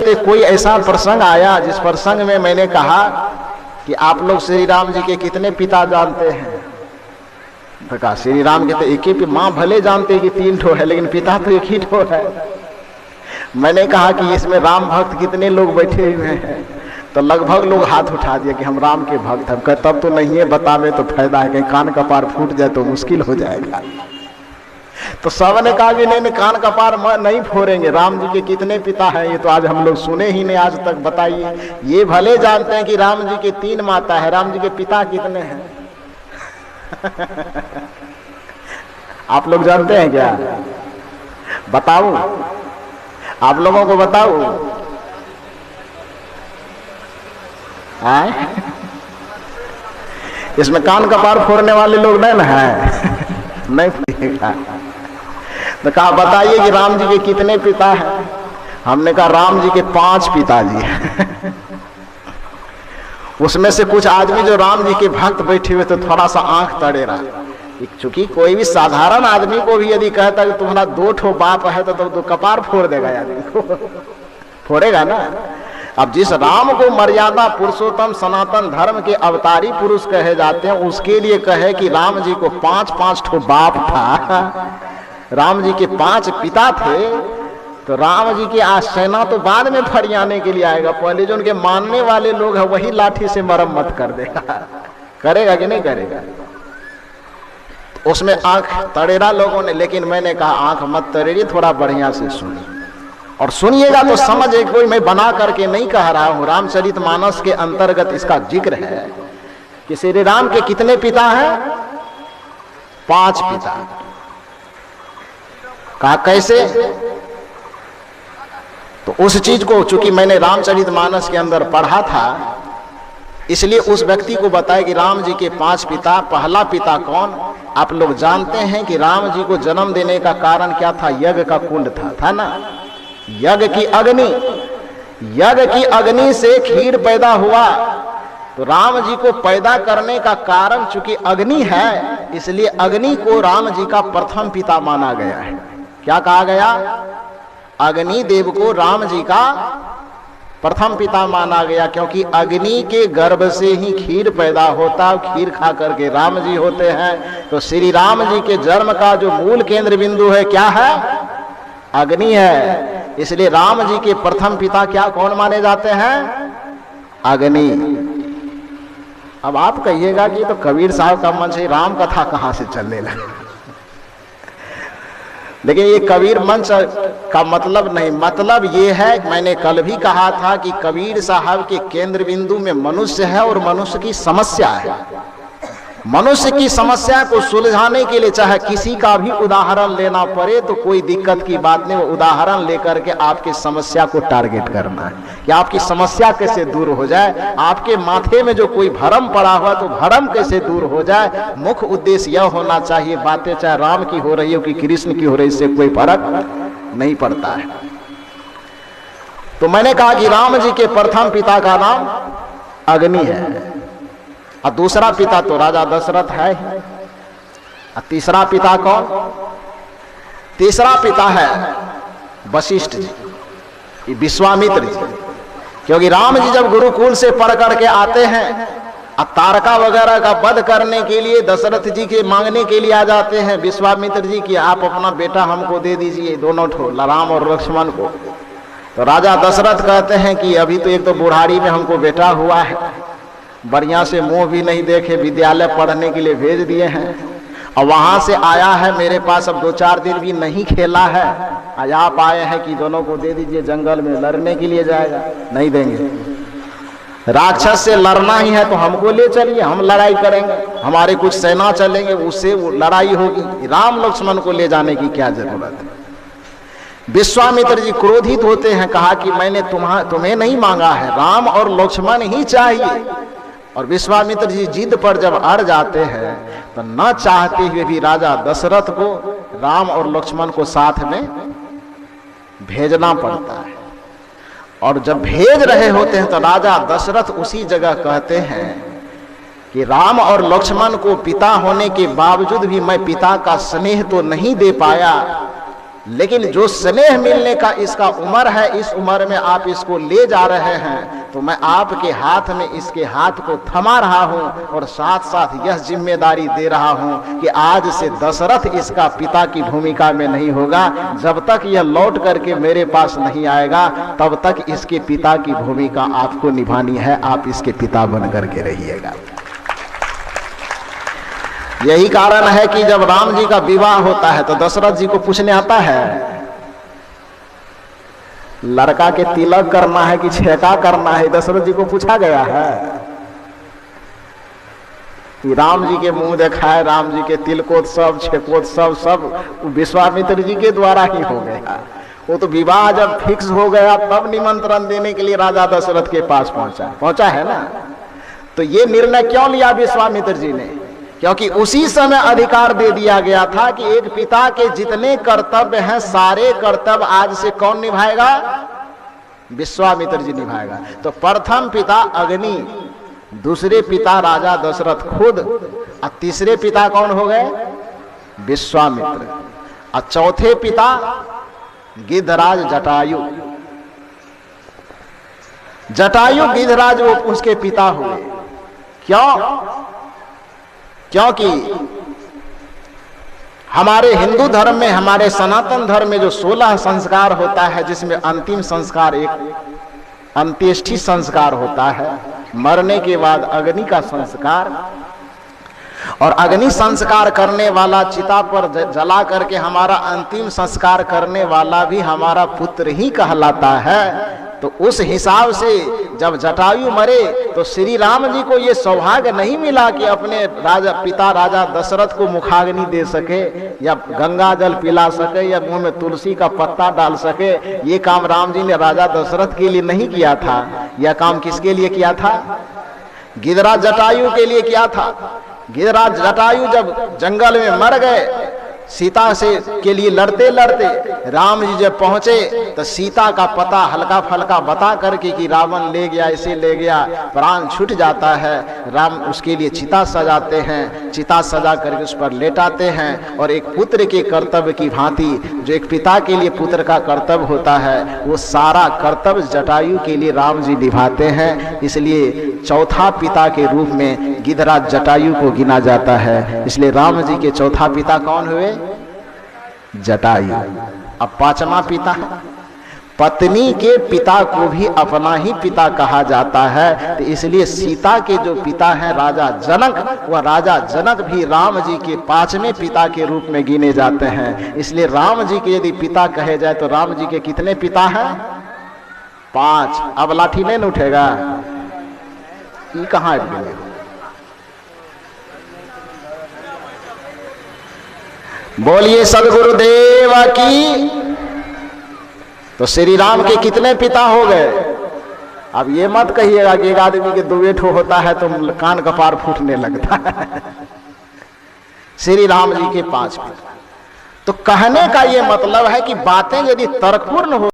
चलते कोई ऐसा प्रसंग आया जिस प्रसंग में मैंने कहा कि आप लोग श्री राम जी के कितने पिता जानते हैं? तो कहा श्री राम के तो एक ही, माँ भले जानते हैं कि 3 ठो है लेकिन पिता तो एक ही ठो है। मैंने कहा कि इसमें राम भक्त कितने लोग बैठे हुए हैं? तो लगभग लोग हाथ उठा दिया कि हम राम के भक्त हैं। कहे तब तो नहीं है, बतावे तो फायदा है, कहीं कान कपार फूट जाए तो मुश्किल हो जाएगा। तो सब ने कहा कि नहीं, कान कपार नहीं फोड़ेंगे, राम जी के कितने पिता हैं ये तो आज हम लोग सुने ही नहीं आज तक। बताइए, ये भले जानते हैं कि राम जी के 3 माता है, राम जी के पिता कितने हैं? आप लोग जानते हैं क्या? बताऊं? आप लोगों को बताऊं? आए? इसमें कान कपार फोड़ने वाले लोग नहीं ना है? नहीं फोड़ेगा। तो कहा बताइए कि राम जी के कितने पिता हैं? हमने कहा राम जी के 5 पिताजी हैं। उसमें से कुछ आदमी जो राम जी के भक्त बैठे हुए तो थोड़ा सा आंख तड़ेरा। चूंकि कोई भी साधारण आदमी को भी यदि कहता कि तुम्हारा 2 ठो बाप है तो कपार फोड़ देगा, आदमी को फोड़ेगा ना। अब जिस राम को मर्यादा पुरुषोत्तम सनातन धर्म के अवतारी पुरुष कहे जाते हैं, उसके लिए कहे कि राम जी को 5-5 ठो बाप था, राम जी के 5 पिता थे, तो राम जी की आसेना तो बाद में फरियाने के लिए आएगा, पहले जो उनके मानने वाले लोग हैं वही लाठी से मरम्मत कर देगा। करेगा कि नहीं करेगा? तो उसमें आंख तड़ेरा लोगों ने, लेकिन मैंने कहा आंख मत तड़ेरिए, थोड़ा बढ़िया से सुनिए और सुनिएगा तो समझ एक, कोई मैं बना करके नहीं कह रहा हूं। रामचरितमानस के अंतर्गत इसका जिक्र है कि श्री राम के कितने पिता हैं? 5 पिता। कहा कैसे? तो उस चीज को चूंकि मैंने रामचरितमानस के अंदर पढ़ा था, इसलिए उस व्यक्ति को बताया कि राम जी के 5 पिता। पहला पिता कौन? आप लोग जानते हैं कि राम जी को जन्म देने का कारण क्या था? यज्ञ का कुंड था ना। यज्ञ की अग्नि, यज्ञ की अग्नि से खीर पैदा हुआ। तो राम जी को पैदा करने का कारण चूंकि अग्नि है, इसलिए अग्नि को राम जी का प्रथम पिता माना गया है। क्या कहा गया? अग्नि देव को राम जी का प्रथम पिता माना गया, क्योंकि अग्नि के गर्भ से ही खीर पैदा होता, खीर खा करके राम जी होते हैं। तो श्री राम जी के जन्म का जो मूल केंद्र बिंदु है क्या है? अग्नि है। इसलिए राम जी के प्रथम पिता क्या कौन माने जाते हैं? अग्नि। अब आप कहिएगा कि तो कबीर साहब का मंच है, राम कथा कहां से चलने लगा? लेकिन ये कबीर मंच का मतलब नहीं, मतलब ये है, मैंने कल भी कहा था कि कबीर साहब के केंद्र बिंदु में मनुष्य है और मनुष्य की समस्या है। मनुष्य की समस्या को सुलझाने के लिए चाहे किसी का भी उदाहरण लेना पड़े तो कोई दिक्कत की बात नहीं, वो उदाहरण लेकर के आपकी समस्या को टारगेट करना है कि आपकी समस्या कैसे दूर हो जाए, आपके माथे में जो कोई भरम पड़ा हुआ तो भरम कैसे दूर हो जाए। मुख्य उद्देश्य यह होना चाहिए। बातें चाहे राम की हो रही हो कि कृष्ण की हो रही, इससे कोई फर्क नहीं पड़ता है। तो मैंने कहा कि राम जी के प्रथम पिता का नाम अग्नि है, और दूसरा पिता तो राजा दशरथ है। और तीसरा पिता कौन? तीसरा पिता है वशिष्ठ जी, विश्वामित्र जी। क्योंकि राम जी जब गुरुकुल से पढ़ करके आते हैं और तारका वगैरह का वध करने के लिए दशरथ जी के मांगने के लिए आ जाते हैं विश्वामित्र जी की, आप अपना बेटा हमको दे दीजिए, दोनों ठो राम और लक्ष्मण को। तो राजा दशरथ कहते हैं कि अभी तो एक तो बुढ़ारी में हमको बेटा हुआ है, बढ़िया से मुंह भी नहीं देखे, विद्यालय पढ़ने के लिए भेज दिए हैं, और वहां से आया है मेरे पास, अब 2-4 दिन भी नहीं खेला है, आज आप आए हैं कि दोनों को दे दीजिए, जंगल में लड़ने के लिए जाएगा। नहीं देंगे, राक्षस से लड़ना ही है तो हमको ले चलिए, हम लड़ाई करेंगे, हमारे कुछ सेना चलेंगे, उससे वो लड़ाई होगी, राम लक्ष्मण को ले जाने की क्या जरूरत है। विश्वामित्र जी क्रोधित होते हैं, कहा कि मैंने तुम्हें नहीं मांगा है, राम और लक्ष्मण ही चाहिए। और विश्वामित्र जी जिद पर जब अड़ जाते हैं तो न चाहते हुए भी राजा दशरथ को राम और लक्ष्मण को साथ में भेजना पड़ता है। और जब भेज रहे होते हैं तो राजा दशरथ उसी जगह कहते हैं कि राम और लक्ष्मण को पिता होने के बावजूद भी मैं पिता का स्नेह तो नहीं दे पाया, लेकिन जो स्नेह मिलने का इसका उम्र है, इस उम्र में आप इसको ले जा रहे हैं, तो मैं आपके हाथ में इसके हाथ को थमा रहा हूं और साथ साथ यह जिम्मेदारी दे रहा हूं कि आज से दशरथ इसका पिता की भूमिका में नहीं होगा। जब तक यह लौट करके मेरे पास नहीं आएगा तब तक इसके पिता की भूमिका आपको निभानी है, आप इसके पिता बन करके रहिएगा। यही कारण है कि जब राम जी का विवाह होता है तो दशरथ जी को पूछने आता है, लड़का के तिलक करना है कि छेका करना है, दशरथ जी को पूछा गया है कि राम जी के मुंह दिखाए, राम जी के तिलकोत्सव छेकोत्सव सब विश्वामित्र जी के द्वारा ही हो गया। वो तो विवाह जब फिक्स हो गया तब निमंत्रण देने के लिए राजा दशरथ के पास पहुंचा है ना। तो ये निर्णय क्यों लिया विश्वामित्र जी ने? क्योंकि उसी समय अधिकार दे दिया गया था कि एक पिता के जितने कर्तव्य हैं सारे कर्तव्य आज से कौन निभाएगा? विश्वामित्र जी निभाएगा। तो प्रथम पिता अग्नि, दूसरे पिता राजा दशरथ खुद, और तीसरे पिता कौन हो गए? विश्वामित्र, और चौथे पिता गिद्धराज जटायु। जटायु गिद्धराज वो उसके पिता हुए। क्यों? क्योंकि हमारे हिंदू धर्म में, हमारे सनातन धर्म में जो 16 संस्कार होता है, जिसमें अंतिम संस्कार एक अंत्येष्टि संस्कार होता है, मरने के बाद अग्नि का संस्कार, और अग्नि संस्कार करने वाला चिता पर जला करके हमारा अंतिम संस्कार करने वाला भी हमारा पुत्र ही कहलाता है। तो उस हिसाब से जब जटायु मरे तो श्री राम जी को ये सौभाग्य नहीं मिला कि अपने पिता राजा दशरथ को मुखाग्नि दे सके, या गंगा जल पिला सके, या मुंह में तुलसी का पत्ता डाल सके। ये काम राम जी ने राजा दशरथ के लिए नहीं किया था। यह काम किसके लिए किया था? गिद्धराज जटायु के लिए किया था। गिद्धराज जटायु जब जंगल में मर गए, सीता से के लिए लड़ते लड़ते राम जी जब पहुंचे तो सीता का पता हल्का फल्का बता करके कि रावण ले गया, इसे ले गया, प्राण छूट जाता है। राम उसके लिए चिता सजाते हैं, चिता सजा करके उस पर लेटाते हैं, और एक पुत्र के कर्तव्य की भांति जो एक पिता के लिए पुत्र का कर्तव्य होता है, वो सारा कर्तव्य जटायु के लिए राम जी निभाते हैं। इसलिए चौथा पिता के रूप में गिद्धराज जटायु को गिना जाता है। इसलिए राम जी के चौथा पिता कौन हुए? जटायु। अब पांचवा पिता, पत्नी के पिता को भी अपना ही पिता कहा जाता है। तो इसलिए सीता के जो पिता हैं राजा जनक, वह राजा जनक भी राम जी के पांचवें पिता के रूप में गिने जाते हैं। इसलिए राम जी के यदि पिता कहे जाए तो राम जी के कितने पिता हैं? 5। अब लाठी नहीं उठेगा, ये कहाँ है? बोलिए सदगुरुदेव की। तो श्री राम के कितने पिता हो गए? अब ये मत कहिएगा कि एक आदमी के 2 ठो होता है तो कान कपार फूटने लगता है। श्री राम जी के 5 पिता। तो कहने का ये मतलब है कि बातें यदि तर्कपूर्ण हो